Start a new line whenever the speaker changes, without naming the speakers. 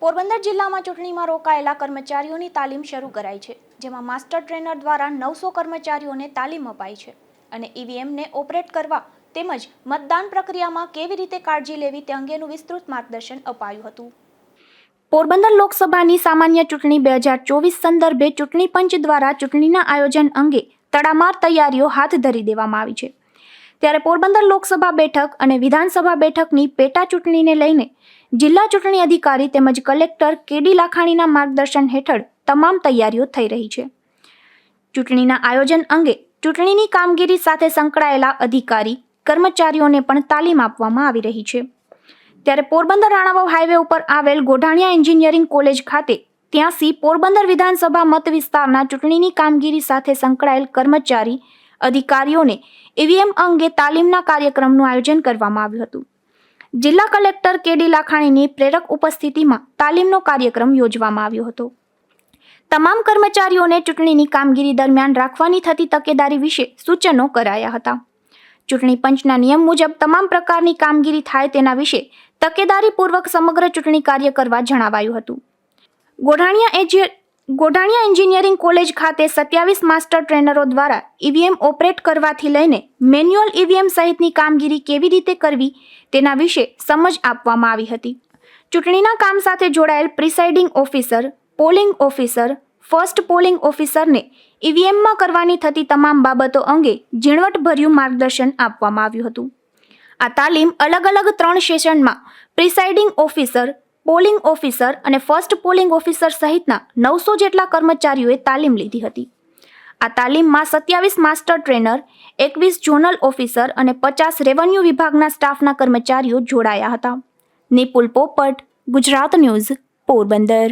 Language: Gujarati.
પોરબંદર જિલ્લામાં ચૂંટણીમાં રોકાયેલા કર્મચારીઓની તાલીમ શરૂ કરાઈ છે, જેમાં માસ્ટર ટ્રેનર દ્વારા 900 કર્મચારીઓને તાલીમ અપાઈ છે અને ઈવીએમને ઓપરેટ કરવા તેમજ મતદાન પ્રક્રિયામાં કેવી રીતે કાળજી લેવી તે અંગેનું વિસ્તૃત માર્ગદર્શન અપાયું હતું. પોરબંદર લોકસભાની સામાન્ય ચૂંટણી 2024 સંદર્ભે ચૂંટણી પંચ દ્વારા ચૂંટણીના આયોજન અંગે તડામાર તૈયારીઓ હાથ ધરી દેવામાં આવી છે. ત્યારે પોરબંદર લોકસભા બેઠક અને વિધાનસભા બેઠકની પેટા ચૂંટણીને લઈને જિલ્લા ચૂંટણી અધિકારી તેમજ કલેક્ટર કેડી લાખાણીના માર્ગદર્શન હેઠળ તમામ તૈયારીઓ થઈ રહી છે. ચૂંટણીના આયોજન અંગે ચૂંટણીની કામગીરી સાથે સંકળાયેલા અધિકારી કર્મચારીઓને પણ તાલીમ આપવામાં આવી રહી છે. ત્યારે પોરબંદર રાણાવાવ હાઈવે ઉપર આવેલ ગોઢાણીયા એન્જિનિયરિંગ કોલેજ ખાતે 83 પોરબંદર વિધાનસભા મત વિસ્તારના ચૂંટણીની કામગીરી સાથે સંકળાયેલ કર્મચારી અધિકારીઓને ઈવીએમ અંગે તાલીમના કાર્યક્રમનું આયોજન કરવામાં આવ્યું હતું. જિલ્લા કલેક્ટર કેડી લાખાણીની પ્રેરક ઉપસ્થિતિમાં તાલીમનો કાર્યક્રમ યોજવામાં આવ્યો હતો. તમામ કર્મચારીઓને ચૂંટણીની કામગીરી દરમિયાન રાખવાની થતી તકેદારી વિશે સૂચનો કરાયા હતા. ચૂંટણી પંચના નિયમ મુજબ તમામ પ્રકારની કામગીરી થાય તેના વિશે તકેદારીપૂર્વક સમગ્ર ચૂંટણી કાર્ય કરવા જણાવાયું હતું. ગોઢાણીયા એન્જિનિયરિંગ કોલેજ ખાતે 27 માસ્ટર ટ્રેનરો દ્વારા ઈવીએમ ઓપરેટ કરવાથી લઈને મેન્યુઅલ ઈવીએમ સહિતની કામગીરી કેવી રીતે કરવી તેના વિશે સમજ આપવામાં આવી હતી. ચૂંટણીના કામ સાથે જોડાયેલ presiding officer, polling officer, first polling ઓફિસરને ઈવીએમમાં કરવાની થતી તમામ બાબતો અંગે ઝીણવટભર્યું માર્ગદર્શન આપવામાં આવ્યું હતું. આ તાલીમ અલગ અલગ 3 સેશનમાં પ્રિસાઇડિંગ ઓફિસર, પોલિંગ ઓફિસર અને ફર્સ્ટ પોલિંગ ઓફિસર સહિતના 900 જેટલા કર્મચારીઓએ તાલીમ લીધી હતી. આ તાલીમમાં 27 માસ્ટર ટ્રેનર, 21 ઝોનલ ઓફિસર અને 50 રેવન્યુ વિભાગના સ્ટાફના કર્મચારીઓ જોડાયા હતા. નિપુલ પોપટ, ગુજરાત ન્યૂઝ, પોરબંદર.